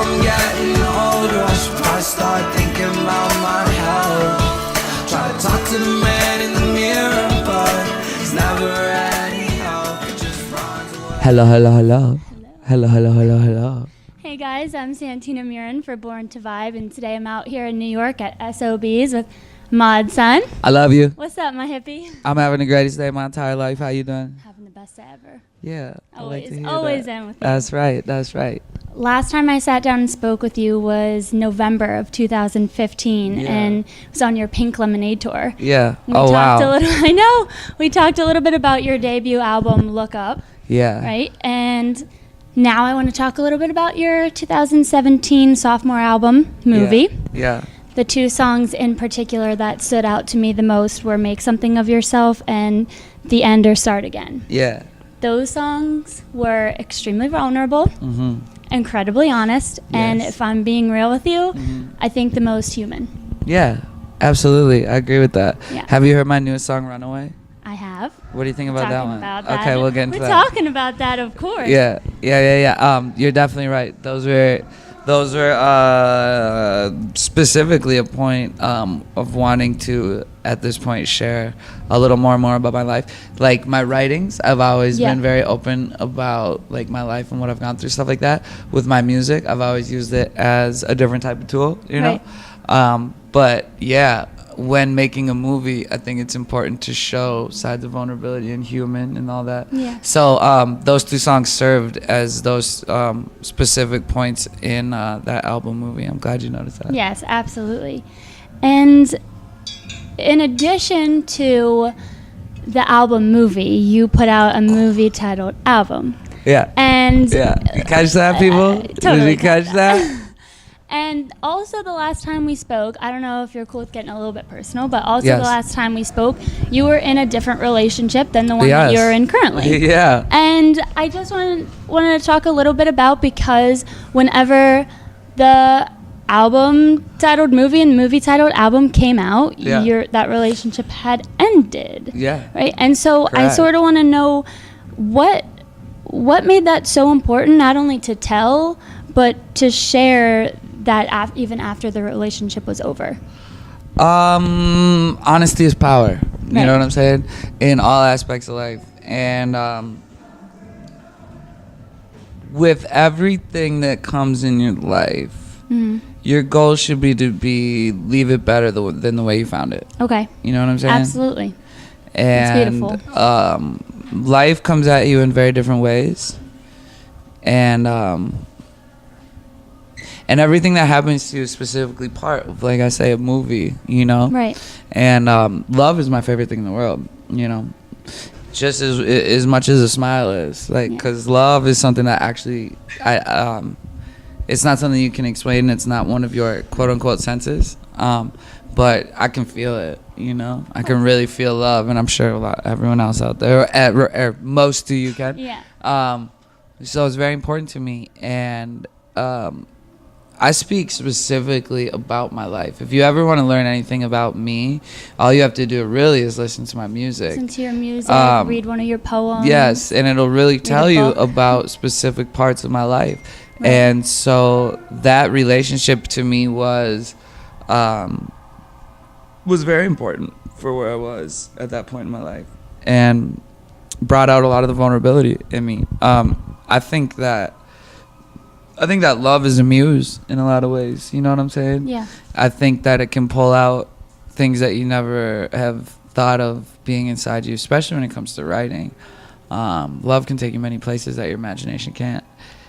I'm getting older, I should probably start thinking about my health. Try to talk to the man in the mirror, but he's never any help. It just runs away. Hello, hello, hello. Hello, hello, hello, hello. Hey guys, I'm Santina Murin for Born to Vibe, and today I'm out here in New York at SOBs with Mod Son. I love you. What's up, my hippie? I'm having the greatest day of my entire life. How you doing? Having the best day ever. Yeah. Always am with you. That's right. That's right. Last time I sat down and spoke with you was November of 2015, and it was on your Pink Lemonade tour. Yeah. We Oh, talked wow. I know. We talked a little bit about your debut album, Look Up. Yeah. Right? And now I want to talk a little bit about your 2017 sophomore album, Movie. Yeah. The two songs in particular that stood out to me the most were Make Something of Yourself and The End or Start Again. Yeah. Those songs were extremely vulnerable, incredibly honest, and if I'm being real with you, I think the most human. Yeah. Absolutely. I agree with that. Yeah. Have you heard my newest song, Runaway? I have. What do you think about that one? About that. Okay, we'll get into We're that. talking about that, of course. Yeah. You're definitely right. Those were specifically a point of wanting to, at this point, share a little more about my life. Like my writings, I've always been very open about like my life and what I've gone through, stuff like that. With my music, I've always used it as a different type of tool, you know. But yeah, when making a movie, I think it's important to show sides of vulnerability and human and all that. Yeah. So those two songs served as those specific points in that album Movie. I'm glad you noticed that. Yes, absolutely. And in addition to the album Movie, you put out a movie titled Album. Yeah. And Yeah. You catch that, people? Totally Did you catch that? And also the last time we spoke, I don't know if you're cool with getting a little bit personal, but also Yes. the last time we spoke, you were in a different relationship than the one that you're in currently. Yeah. And I just wanted to talk a little bit about, because whenever the album titled Movie and movie titled Album came out, that relationship had ended. Yeah. Right? And so I Correct. sort of want to know what made that so important, not only to tell, but to share that even after the relationship was over. Honesty is power. You Right. know what I'm saying? In all aspects of life. And with everything that comes in your life, your goal should be to leave it better than the way you found it. Okay. You know what I'm saying? Absolutely. And It's beautiful. Life comes at you in very different ways. And everything that happens to you is specifically part of, like I say, a movie, you know? Right. And love is my favorite thing in the world, you know? Just as much as a smile is. Like, because love is something that actually, it's not something you can explain. It's not one of your quote-unquote senses. But I can feel it, you know? I can really feel love, and I'm sure everyone else out there, or most of you can. Yeah. So it's very important to me, and I speak specifically about my life. If you ever want to learn anything about me, all you have to do really is listen to my music. Listen to your music, read one of your poems. Yes, and it'll really tell a you book. about specific parts of my life. Right. And so that relationship to me was very important for where I was at that point in my life, and brought out a lot of the vulnerability in me. I think that love is a muse in a lot of ways. You know what I'm saying? Yeah. I think that it can pull out things that you never have thought of being inside you, especially when it comes to writing. Love can take you many places that your imagination can't.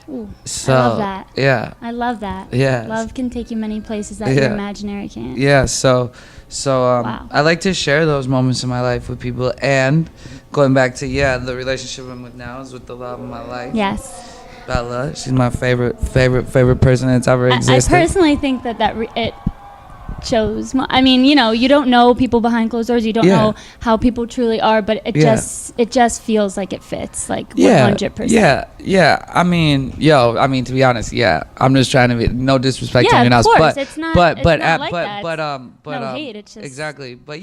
Ooh, So, I love that. Yeah. I love that. Yeah. Love can take you many places that your imaginary can't. Yeah, so Wow. I like to share those moments in my life with people, and going back to the relationship I'm with now is with the love of my life. Yes. Bella, she's my favorite person that's ever existed. I personally think that it shows. I mean, you don't know people behind closed doors. You don't know how people truly are, but it just feels like it fits, like 100%. Yeah. I mean, to be honest, I'm just trying to be no disrespect to anyone else, course. but It's not but like that. no hate. It's just exactly. But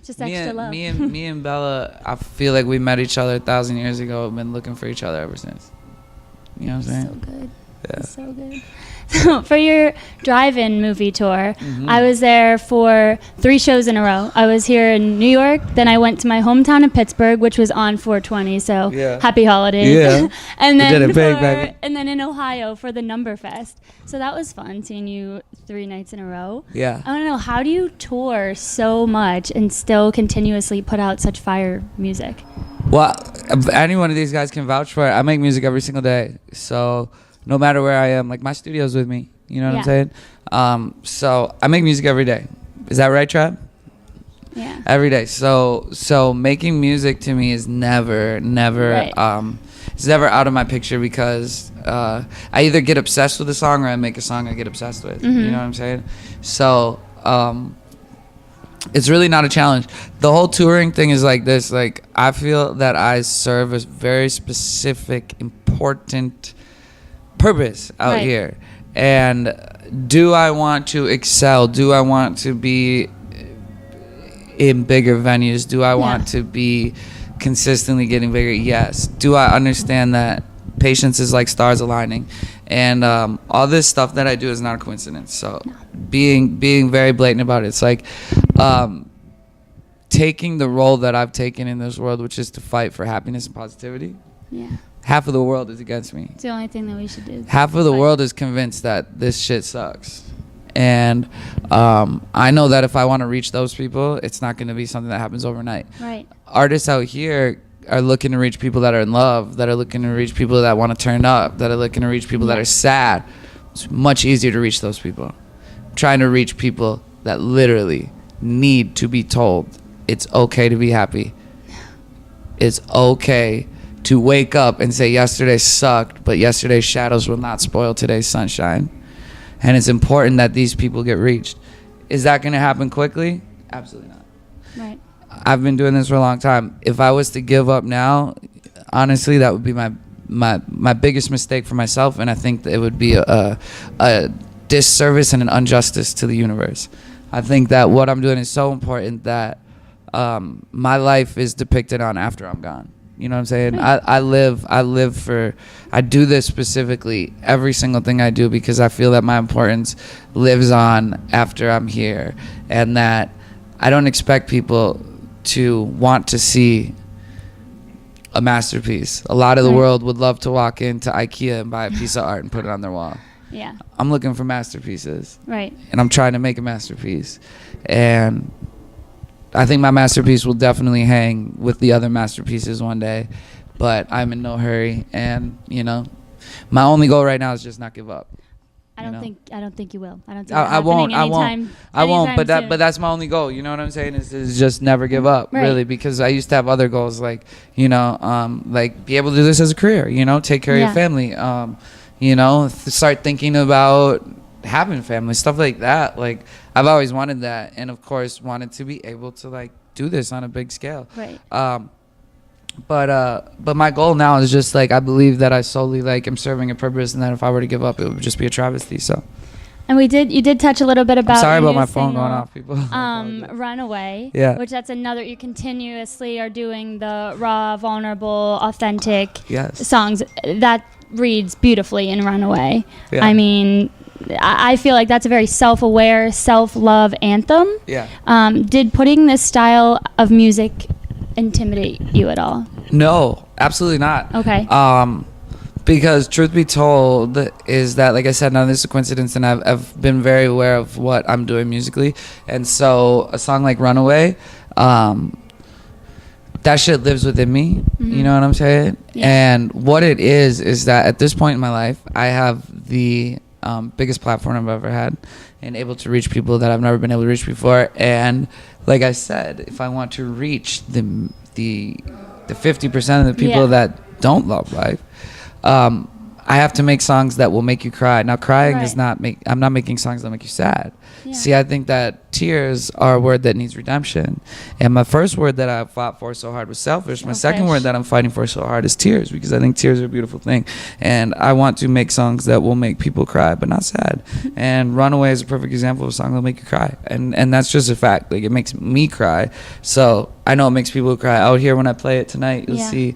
just extra love. Me and Bella, I feel like we met each other 1,000 years ago. We've been looking for each other ever since. You know what I'm saying? So good. Yeah. So good. So for your drive-in movie tour, I was there for 3 shows in a row. I was here in New York, then I went to my hometown in Pittsburgh, which was on 420. So happy holidays. Yeah. And then did it big, baby. And then in Ohio for the Number Fest. So that was fun seeing you 3 nights in a row. Yeah. I want to know, how do you tour so much and still continuously put out such fire music? Well, any one of these guys can vouch for it. I make music every single day. So no matter where I am, like my studio's with me. You know what I'm saying? So I make music every day. Is that right, Trav? Yeah. Every day. So making music to me is never, Right. It's never out of my picture because I either get obsessed with a song or I make a song I get obsessed with. You know what I'm saying? So it's really not a challenge. The whole touring thing is like this. Like I feel that I serve a very specific, important purpose out here. And do I want to excel? Do I want to be in bigger venues? Do I want to be consistently getting bigger? Yes. Do I understand that patience is like stars aligning? And all this stuff that I do is not a coincidence. So being very blatant about it, it's like taking the role that I've taken in this world, which is to fight for happiness and positivity. Yeah. Half of the world is against me. It's the only thing that we should do. Half of the world is convinced that this shit sucks. And I know that if I want to reach those people, it's not going to be something that happens overnight. Right. Artists out here are looking to reach people that are in love, that are looking to reach people that want to turn up, that are looking to reach people that are sad. It's much easier to reach those people. I'm trying to reach people that literally need to be told it's okay to be happy. It's okay to wake up and say yesterday sucked, but yesterday's shadows will not spoil today's sunshine. And it's important that these people get reached. Is that going to happen quickly? Absolutely not. Right. I've been doing this for a long time. If I was to give up now, honestly, that would be my biggest mistake for myself, and I think that it would be a disservice and an injustice to the universe. I think that what I'm doing is so important that my life is depicted on after I'm gone. You know what I'm saying? I do this specifically, every single thing I do, because I feel that my importance lives on after I'm here, and that I don't expect people to want to see a masterpiece. A lot of the world would love to walk into IKEA and buy a piece of art and put it on their wall. Yeah. I'm looking for masterpieces. Right. And I'm trying to make a masterpiece. And I think my masterpiece will definitely hang with the other masterpieces one day, but I'm in no hurry. And my only goal right now is just not give up. I don't think you will. I don't think I won't. But that's my only goal. You know what I'm saying? Is just never give up, really, because I used to have other goals, like like be able to do this as a career. Take care of your family. Start thinking about having family, stuff like that. Like I've always wanted that, and of course wanted to be able to like do this on a big scale. Right. But my goal now is just like, I believe that I solely like am serving a purpose, and that if I were to give up, it would just be a travesty. So. And you did touch a little bit about. I'm sorry about my phone going off, people. Runaway. Yeah. Which that's another. You continuously are doing the raw, vulnerable, authentic songs. That reads beautifully in Runaway. Yeah. I mean, I feel like that's a very self-aware, self-love anthem. Yeah. Did putting this style of music intimidate you at all? No, absolutely not. Okay. Because truth be told is that, like I said, none of this is a coincidence, and I've been very aware of what I'm doing musically. And so a song like Runaway, that shit lives within me. Mm-hmm. You know what I'm saying? Yeah. And what it is that at this point in my life, I have the biggest platform I've ever had, and able to reach people that I've never been able to reach before. And like I said, if I want to reach the 50% of the people that don't love life, I have to make songs that will make you cry. Now, crying is I'm not making songs that make you sad. Yeah. See, I think that tears are a word that needs redemption. And my first word that I fought for so hard was selfish. My second word that I'm fighting for so hard is tears, because I think tears are a beautiful thing. And I want to make songs that will make people cry, but not sad. And Runaway is a perfect example of a song that will make you cry. And that's just a fact. Like, it makes me cry. So I know it makes people cry. Out here when I play it tonight, you'll see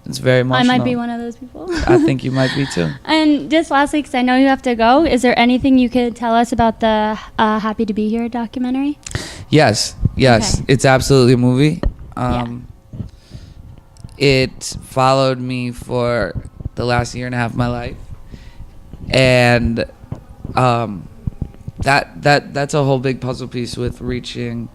it's very emotional. I might be one of those people. I think you might be too. And just lastly, because I know you have to go, is there anything you could tell us about the Happy to Be Here documentary? Yes. Okay. It's absolutely a movie. It followed me for the last year and a half of my life, and that's a whole big puzzle piece with reaching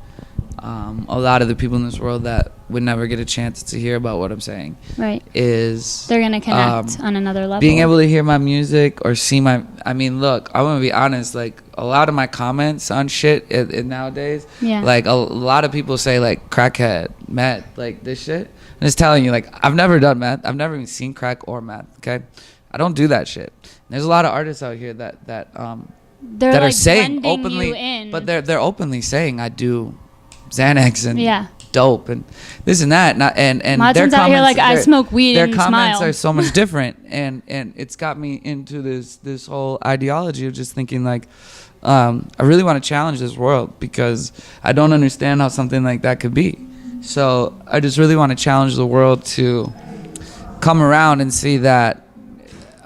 a lot of the people in this world that would never get a chance to hear about what I'm saying. Right. Is they're gonna connect on another level. Being able to hear my music or see my, I mean, look, I want to be honest. Like a lot of my comments on shit nowadays, like a lot of people say like crackhead, meth, like this shit. I'm just telling you, like I've never done meth. I've never even seen crack or meth. Okay, I don't do that shit. There's a lot of artists out here that they're like are saying openly, but they're openly saying I do Xanax and dope and this and that, and their comments out here like I smoke weed. Their and comments smile. are so much different, and it's got me into this whole ideology of just thinking like, I really want to challenge this world because I don't understand how something like that could be. So I just really want to challenge the world to come around and see that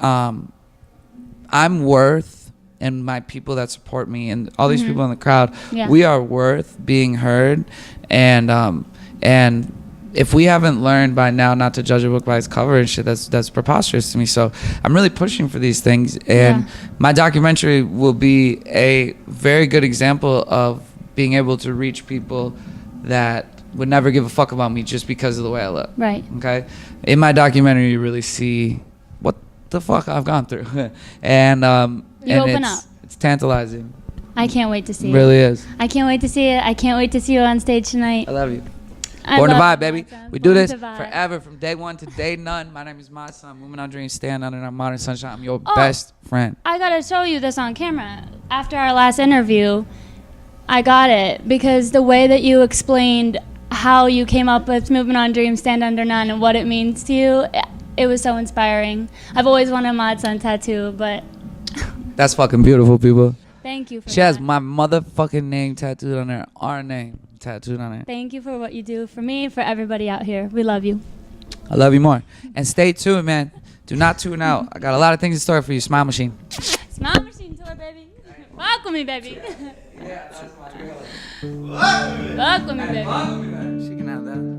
I'm worth, and my people that support me and all these people in the crowd, we are worth being heard. And if we haven't learned by now not to judge a book by its cover and shit, that's preposterous to me. So I'm really pushing for these things, and my documentary will be a very good example of being able to reach people that would never give a fuck about me just because of the way I look. Right. Okay. In my documentary, you really see what the fuck I've gone through, and you open up. It's tantalizing. I can't wait to see it. Really is. I can't wait to see it. I can't wait to see you on stage tonight. I love you. Born to Vibe, baby. We do this forever, from day one to day none. My name is my son. Moving on dreams, stand under our modern sunshine. I'm your best friend. I gotta show you this on camera. After our last interview, I got it because the way that you explained how you came up with Moving on Dreams, Stand Under None, and what it means to you, it was so inspiring. I've always wanted a mod son tattoo, but that's fucking beautiful, people. Thank you for She has my motherfucking name tattooed on her, our name tattooed on her. Thank you for what you do for me, for everybody out here. We love you. I love you more. And stay tuned, man. Do not tune out. I got a lot of things in store for you. Smile Machine. Smile Machine tour, baby. Walk with me, baby. Yeah, that's my girl. Walk with me, baby. She can have that.